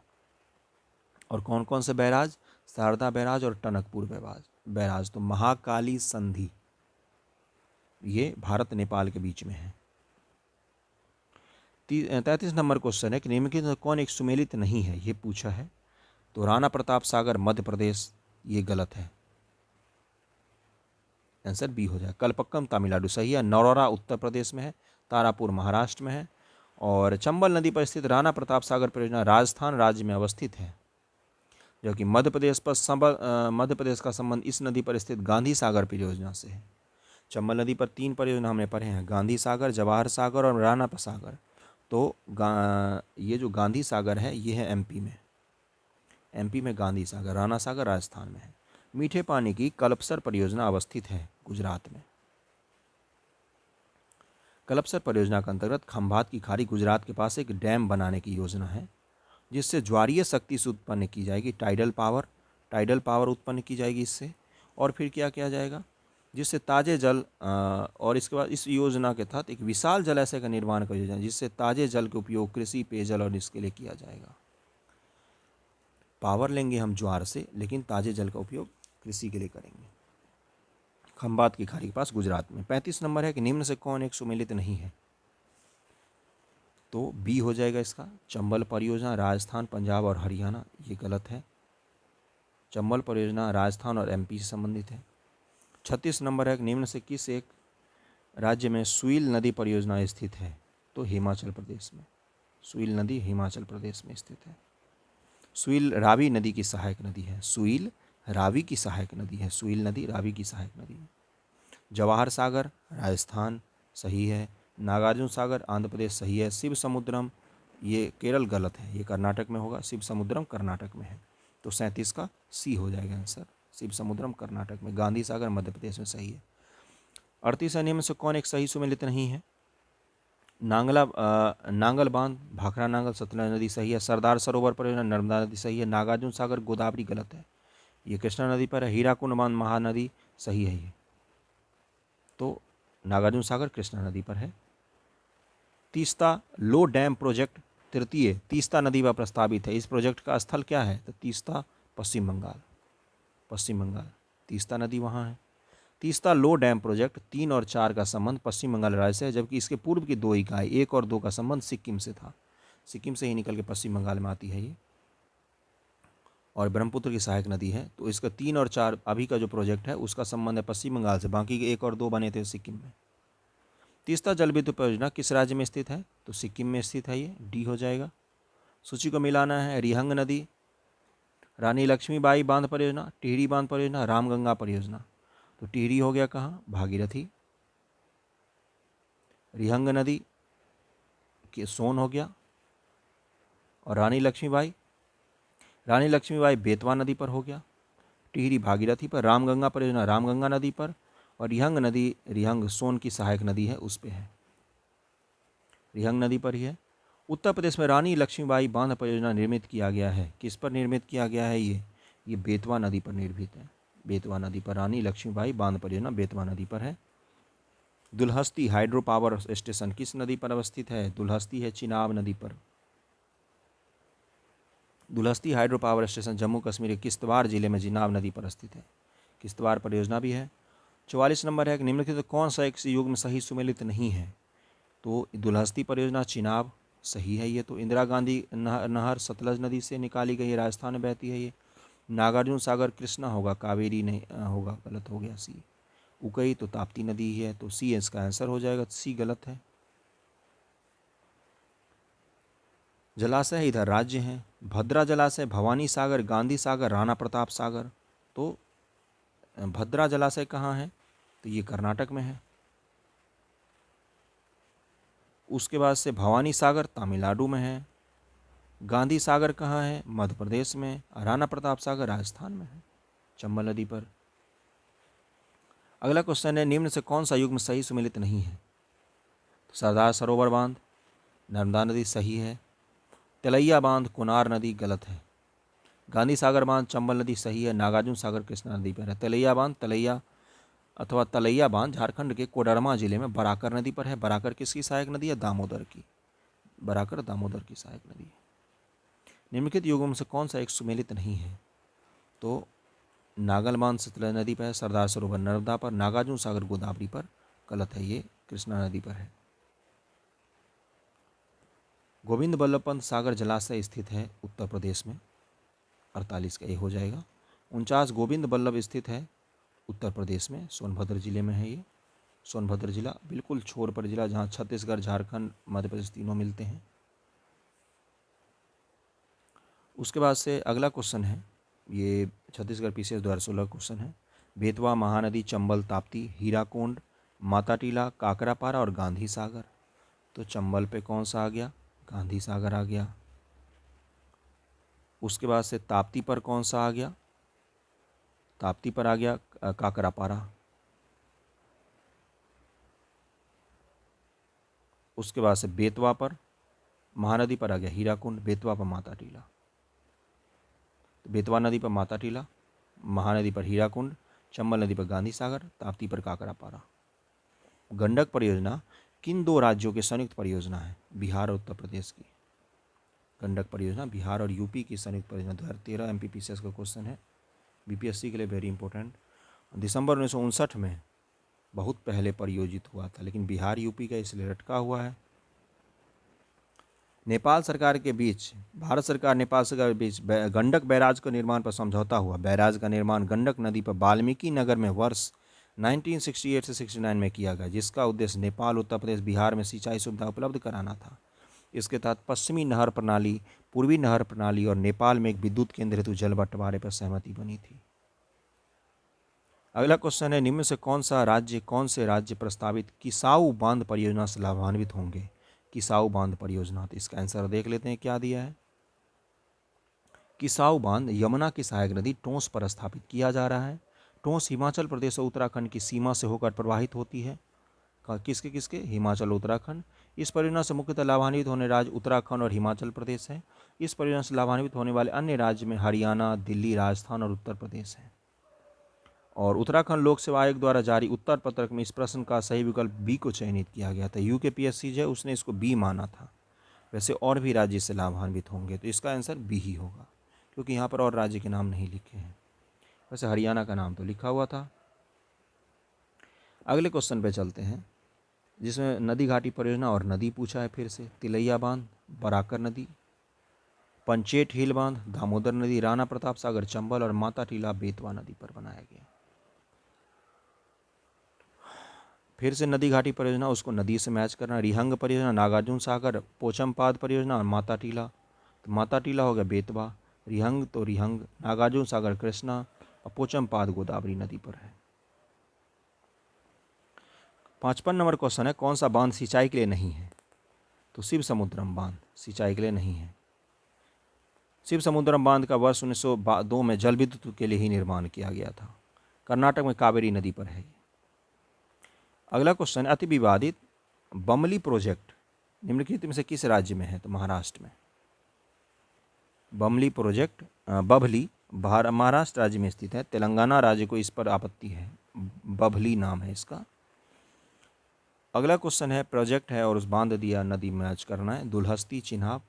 और कौन कौन से बैराज? शारदा बैराज और टनकपुर बैराज। तो महाकाली संधि ये भारत नेपाल के बीच में है। 33 नंबर क्वेश्चन है कि निम्नलिखित में कौन एक सुमेलित नहीं है, ये पूछा है। तो राणा प्रताप सागर मध्य प्रदेश, ये गलत है, आंसर बी हो जाए। कलपक्कम तमिलनाडु सही है। नौरा उत्तर प्रदेश में है, तारापुर महाराष्ट्र में है, और चंबल नदी पर स्थित राणा प्रताप सागर परियोजना राजस्थान राज्य में अवस्थित है, जबकि मध्य प्रदेश का संबंध इस नदी पर स्थित गांधी सागर परियोजना से है। चंबल नदी पर 3 परियोजना हमने पढ़े हैं, गांधी सागर, जवाहर सागर और राणा सागर। तो ये जो गांधी सागर है ये है एमपी में गांधी सागर, राणा सागर राजस्थान में है। मीठे पानी की कल्पसर परियोजना अवस्थित है गुजरात में। कल्पसर परियोजना के अंतर्गत खंभात की खाड़ी गुजरात के पास एक डैम बनाने की योजना है, जिससे ज्वारीय शक्ति से उत्पन्न की जाएगी टाइडल पावर उत्पन्न की जाएगी इससे। और फिर क्या किया जाएगा, जिससे ताजे जल और इसके बाद इस योजना के तहत एक विशाल जलाशय का निर्माण कर योजना, जिससे ताजे जल का उपयोग कृषि, पेयजल और इसके लिए किया जाएगा। पावर लेंगे हम ज्वार से, लेकिन ताजे जल का उपयोग कृषि के लिए करेंगे। खंभात की खाड़ी के पास गुजरात में। 35 नंबर है कि निम्न से कौन एक सुमेलित नहीं है? तो बी हो जाएगा इसका, चंबल परियोजना राजस्थान, पंजाब और हरियाणा, ये गलत है। चंबल परियोजना राजस्थान और एमपी से संबंधित है। 36 नंबर है कि निम्न से किस एक राज्य में सुईल नदी परियोजना स्थित है? तो हिमाचल प्रदेश में। सुईल नदी हिमाचल प्रदेश में स्थित है। सुईल रावी नदी की सहायक नदी है। सुईल रावी की सहायक नदी है। सुईल नदी रावी की सहायक नदी है। जवाहर सागर राजस्थान सही है। नागार्जुन सागर आंध्र प्रदेश सही है। शिव समुद्रम ये केरल गलत है, ये कर्नाटक में होगा। शिव समुद्रम कर्नाटक में है, तो 37 का सी हो जाएगा आंसर। शिव समुद्रम कर्नाटक में, गांधी सागर मध्य प्रदेश में सही है। 38 नियम में से कौन एक सही सुमेलित नहीं है? नांगल बांध भाखड़ा नांगल सतलज नदी सही है। सरदार सरोवर परियोजना नर्मदा नदी सही है। नागार्जुन सागर गोदावरी गलत है, ये कृष्णा नदी पर है। हीराकुंड बांध महानदी सही है ये, तो नागार्जुन सागर कृष्णा नदी पर है। तीस्ता लो डैम प्रोजेक्ट तृतीय तीस्ता नदी पर प्रस्तावित है। इस प्रोजेक्ट का स्थल क्या है? तो तीस्ता पश्चिम बंगाल तीस्ता नदी वहाँ है। तीस्ता लो डैम प्रोजेक्ट 3 और 4 का संबंध पश्चिम बंगाल राज्य से है, जबकि इसके पूर्व की 2 इकाई 1 और 2 का संबंध सिक्किम से था। सिक्किम से ही निकल के पश्चिम बंगाल में आती है ये, और ब्रह्मपुत्र की सहायक नदी है। तो इसका 3 और 4 अभी का जो प्रोजेक्ट है उसका संबंध है पश्चिम बंगाल से, बाकी के 1 और 2 बने थे सिक्किम में। तीस्ता जल विद्युत परियोजना किस राज्य में स्थित है? तो सिक्किम में स्थित है, ये डी हो जाएगा। सूची को मिलाना है। रिहंग नदी, रानी लक्ष्मीबाई बांध परियोजना, टिहरी बांध परियोजना, रामगंगा परियोजना। तो टिहरी हो गया कहाँ? भागीरथी। रिहंग नदी के सोन हो गया, और रानी लक्ष्मीबाई बेतवा नदी पर हो गया। टिहरी भागीरथी पर, रामगंगा परियोजना रामगंगा नदी पर, और रिहंग नदी रिहंग सोन की सहायक नदी है उस पे है, रिहंग नदी पर ही है। उत्तर प्रदेश में रानी लक्ष्मीबाई बांध परियोजना निर्मित किया गया है। किस पर निर्मित किया गया है? ये बेतवा नदी पर निर्मित है। बेतवा नदी पर रानी लक्ष्मीबाई बांध परियोजना बेतवा नदी पर है। दुल्हस्ती हाइड्रो पावर स्टेशन किस नदी पर अवस्थित है? दुल्हस्ती है चिनाब नदी पर। Dulhasti hydro power station Jammu Kashmir के किश्तवाड़ जिले में चिनाब नदी पर स्थित है। किश्तवाड़ परियोजना भी है। 44 नंबर है कि निम्नलिखित कौन सा एक युग में सही सुमेलित नहीं है? तो दुल्हस्ती परियोजना चिनाब सही है ये, तो इंदिरा गांधी नहर सतलज नदी से निकाली गई है, राजस्थान में बहती है ये। नागार्जुन सागर कृष्णा होगा, कावेरी नहीं होगा, गलत हो गया सी। उकई तो ताप्ती नदी ही है, तो सी इसका आंसर हो जाएगा, सी गलत है। जलाशय इधर राज्य हैं, भद्रा जलाशय, भवानी सागर, गांधी सागर, राणा प्रताप सागर। तो भद्रा जलाशय कहाँ है? तो ये कर्नाटक में है। उसके बाद से भवानी सागर तमिलनाडु में है। गांधी सागर कहाँ है? मध्य प्रदेश में। राणा प्रताप सागर राजस्थान में है, चंबल नदी पर। अगला क्वेश्चन है, निम्न से कौन सा युग्म सही सुमेलित नहीं है? तो सरदार सरोवर बांध, नर्मदा नदी सही है। तलैया बांध, कुनार नदी गलत है। गांधी सागर बांध, चंबल नदी सही है। नागार्जुन सागर कृष्णा नदी पर है। तलैया बांध, तलैया बांध झारखंड के कोडरमा जिले में बराकर नदी पर है। बराकर किसकी सहायक नदी है? दामोदर की। बराकर दामोदर की सहायक नदी है। निम्नलिखित युगों में से कौन सा एक सुमेलित नहीं है? तो नागल बांध सतलज नदी पर है। सरदार सरोवर नर्मदा पर। नागार्जुन सागर गोदावरी पर गलत है, ये कृष्णा नदी पर है। गोविंद बल्लभ पंत सागर जलाशय स्थित है उत्तर प्रदेश में। 48 का ये हो जाएगा। 49 गोविंद बल्लभ स्थित है उत्तर प्रदेश में, सोनभद्र जिले में है ये। सोनभद्र जिला बिल्कुल छोर पर जिला, जहाँ छत्तीसगढ़, झारखंड, मध्य प्रदेश तीनों मिलते हैं। उसके बाद से अगला क्वेश्चन है, ये छत्तीसगढ़ पीसीएस 2016 क्वेश्चन है। बेतवा, महानदी, चंबल, ताप्ती, हीराकुंड, माताटीला, काकरापारा और गांधी सागर। तो चंबल पे कौन सा आ गया? गांधी सागर आ गया। उसके बाद से ताप्ती पर कौन सा आ गया? ताप्ती पर आ गया काकरापारा। उसके बाद से बेतवा पर, महानदी पर आ गया हीराकुंड, बेतवा पर माताटीला। तो बेतवा नदी पर माताटीला, महानदी पर हीराकुंड, चंबल नदी पर गांधी सागर, ताप्ती पर काकरापारा। गंडक परियोजना किन दो राज्यों की संयुक्त परियोजना है? बिहार और उत्तर प्रदेश की। गंडक परियोजना बिहार और यूपी की संयुक्त परियोजना। 2013 एमपीपीसीएस का क्वेश्चन है, बीपीएससी के लिए वेरी इंपॉर्टेंट। दिसंबर 1959 में बहुत पहले परियोजित हुआ था, लेकिन बिहार यूपी का इसलिए लटका हुआ है। नेपाल सरकार के बीच, भारत सरकार नेपाल सरकार के बीच गंडक बैराज के निर्माण पर समझौता हुआ। बैराज का निर्माण गंडक नदी पर वाल्मीकि नगर में वर्ष 1968 से 69 में किया गया, जिसका उद्देश्य नेपाल, उत्तर प्रदेश, बिहार में सिंचाई सुविधा उपलब्ध कराना था। इसके तहत पश्चिमी नहर प्रणाली, पूर्वी नहर प्रणाली और नेपाल में एक विद्युत केंद्र हेतु जल बंटवारे पर सहमति बनी थी। अगला क्वेश्चन है, निम्न से कौन से राज्य प्रस्तावित किसाऊ बांध परियोजना से लाभान्वित होंगे? किसाऊ बांध परियोजना, तो इसका आंसर देख लेते हैं क्या दिया है। किसाऊ बांध यमुना की सहायक नदी टोंस पर स्थापित किया जा रहा है। टोंस हिमाचल प्रदेश और उत्तराखंड की सीमा से होकर प्रवाहित होती है। किसके? हिमाचल, उत्तराखंड। इस परियोजना से मुख्यतः लाभान्वित होने राज्य उत्तराखंड और हिमाचल प्रदेश है। इस परियोजना से लाभान्वित होने वाले अन्य राज्य में हरियाणा, दिल्ली, राजस्थान और उत्तर प्रदेश है। और उत्तराखंड लोक सेवा आयोग द्वारा जारी उत्तर पत्रक में इस प्रश्न का सही विकल्प बी को चयनित किया गया था। यूकेपीएससी जो है उसने इसको बी माना था। वैसे और भी राज्य से लाभान्वित होंगे, तो इसका आंसर बी ही होगा, क्योंकि यहाँ पर और राज्य के नाम नहीं लिखे हैं। वैसे हरियाणा का नाम तो लिखा हुआ था। अगले क्वेश्चन पे चलते हैं, जिसमें नदी घाटी परियोजना और नदी पूछा है फिर से। तिलैया बांध, बराकर नदी, पंचेट हिल बांध, दामोदर नदी, राणा प्रताप सागर चंबल और माताटीला बेतवा नदी पर बनाया गया। फिर से नदी घाटी परियोजना, उसको नदी से मैच करना। रिहंग परियोजना, नागार्जुन सागर, पोचमपाद परियोजना और माताटीला। तो माताटीला हो गया बेतवा, रिहंग तो रिहंग, नागार्जुन सागर कृष्णा और पोचमपाद गोदावरी नदी पर है। 55 नंबर क्वेश्चन है, कौन सा बांध सिंचाई के लिए नहीं है? तो शिव समुद्रम बांध सिंचाई के लिए नहीं है। शिव समुद्रम बांध का वर्ष 1902 में जल विद्युत के लिए ही निर्माण किया गया था। कर्नाटक में कावेरी नदी पर है। अगला क्वेश्चन, अति विवादित बमली प्रोजेक्ट निम्नलिखित में से किस राज्य में है? तो महाराष्ट्र में। बमली प्रोजेक्ट बभली महाराष्ट्र राज्य में स्थित है। तेलंगाना राज्य को इस पर आपत्ति है, बभली नाम है इसका। अगला क्वेश्चन है, प्रोजेक्ट है और उस बांध दिया नदी मैच करना है। दुलहस्ती चिन्हाप,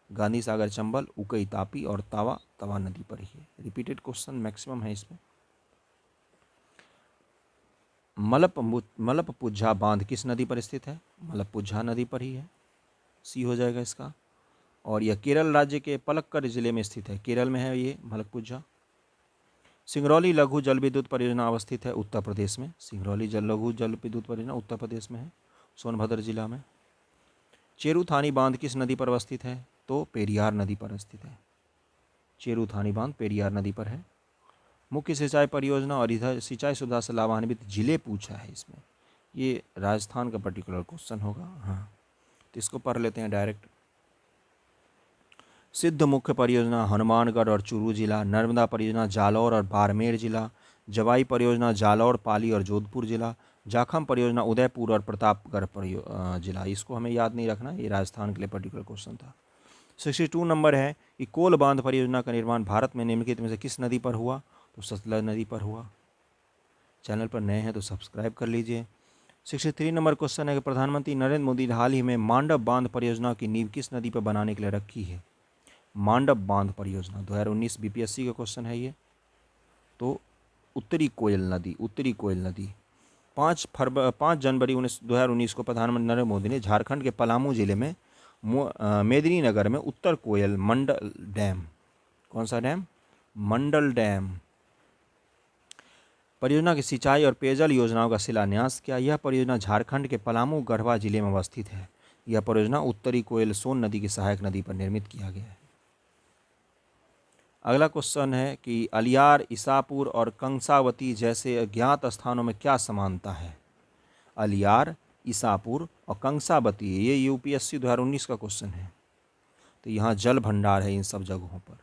गांधी सागर चंबल, उकई तापी और तवा नदी पर ही है। रिपीटेड क्वेश्चन मैक्सिमम है इसमें। मलप्रभुजा बांध किस नदी पर स्थित है? मलप्रभुजा नदी पर ही है, सी हो जाएगा इसका। और यह केरल राज्य के पलक्कड़ जिले में स्थित है, केरल में है ये मलप्रभुजा। सिंगरौली लघु जल विद्युत परियोजना अवस्थित है उत्तर प्रदेश में। सिंगरौली लघु जल विद्युत परियोजना उत्तर प्रदेश में है, सोनभद्र जिला में। चेरुथानी बांध किस नदी पर अवस्थित है? तो पेरियार नदी पर स्थित है। चेरुथानी बांध पेरियार नदी पर है। मुख्य सिंचाई परियोजना और इधर सिंचाई सुविधा से लाभान्वित जिले पूछा है इसमें, ये राजस्थान का पर्टिकुलर क्वेश्चन होगा। हाँ, तो इसको पढ़ लेते हैं डायरेक्ट। सिद्ध मुख्य परियोजना हनुमानगढ़ और चूरू जिला, नर्मदा परियोजना जालौर और बाड़मेर जिला, जवाई परियोजना जालौर, पाली और जोधपुर जिला, जाखम परियोजना उदयपुर और प्रतापगढ़ जिला। इसको हमें याद नहीं रखना, ये राजस्थान के लिए पर्टिकुलर क्वेश्चन था। 62 नंबर है कि कोल बांध परियोजना का निर्माण भारत में निम्नलिखित में से किस नदी पर हुआ? तो सतलज नदी पर हुआ। चैनल पर नए हैं तो सब्सक्राइब कर लीजिए। 63 नंबर क्वेश्चन है कि प्रधानमंत्री नरेंद्र मोदी ने हाल ही में मांडव बांध परियोजना की नींव किस नदी पर बनाने के लिए रखी है? मांडव बांध परियोजना 2019 बीपीएससी का क्वेश्चन है ये। तो उत्तरी कोयल नदी 5 जनवरी 2019 को प्रधानमंत्री नरेंद्र मोदी ने झारखंड के पलामू जिले में मेदिनीनगर में उत्तर कोयल मंडल डैम, कौन सा डैम? मंडल डैम परियोजना की सिंचाई और पेयजल योजनाओं का शिलान्यास किया। यह परियोजना झारखंड के पलामू गढ़वा जिले में अवस्थित है। यह परियोजना उत्तरी कोयल सोन नदी की सहायक नदी पर निर्मित किया गया है। अगला क्वेश्चन है कि अलियार, ईसापुर और कंसावती जैसे अज्ञात स्थानों में क्या समानता है? अलियार, ईसापुर और कंसावती, ये यूपीएससी 2019 का क्वेश्चन है। तो यहाँ जल भंडार है इन सब जगहों पर।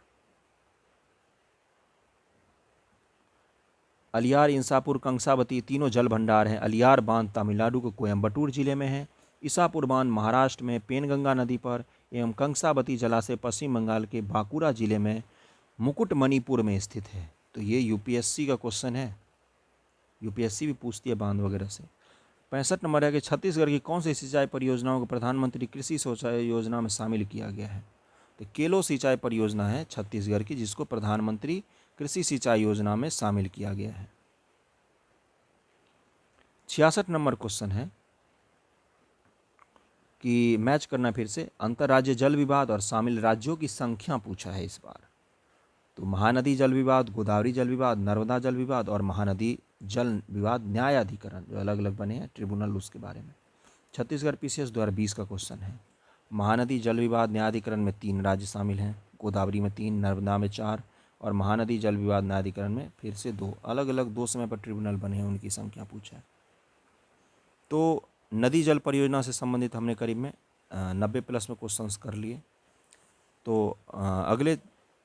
अलियार, ईसापुर, कंसावती तीनों जल भंडार हैं। अलियार बांध तमिलनाडु के कोयम्बटूर जिले में है, ईसापुर बांध महाराष्ट्र में पेनगंगा नदी पर एवं कंसावती जलाशय पश्चिम बंगाल के बांकुरा जिले में मुकुटमणिपुर में स्थित है। तो ये यूपीएससी का क्वेश्चन है, यूपीएससी भी पूछती है बांध वगैरह से। 65 नंबर है कि छत्तीसगढ़ की कौन सी सिंचाई परियोजनाओं को प्रधानमंत्री कृषि सिंचाई योजना में शामिल किया गया है? तो केलो सिंचाई परियोजना है छत्तीसगढ़ की, जिसको प्रधानमंत्री कृषि सिंचाई योजना में शामिल किया गया है। 66 नंबर क्वेश्चन है कि मैच करना फिर से, अंतर्राज्यीय जल विवाद और शामिल राज्यों की संख्या पूछा है इस बार। तो महानदी जल विवाद, गोदावरी जल विवाद, नर्मदा जल विवाद और महानदी जल विवाद न्यायाधिकरण, जो अलग अलग बने हैं ट्रिब्यूनल, उसके बारे में। छत्तीसगढ़ पीसीएस 2020 का क्वेश्चन है। महानदी जल विवाद न्यायाधिकरण में 3 राज्य शामिल हैं, गोदावरी में 3, नर्मदा में 4 और महानदी जल विवाद न्यायाधिकरण में फिर से 2, अलग अलग 2 समय पर ट्रिब्यूनल बने हैं, उनकी संख्या पूछा है। तो नदी जल परियोजना से संबंधित हमने करीब में 90+ में क्वेश्चंस कर लिए। तो अगले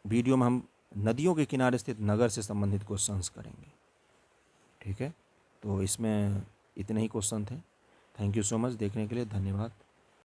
वीडियो में हम नदियों के किनारे स्थित नगर से संबंधित क्वेश्चंस करेंगे, ठीक है। तो इसमें इतने ही क्वेश्चन थे। थैंक यू सो मच देखने के लिए, धन्यवाद।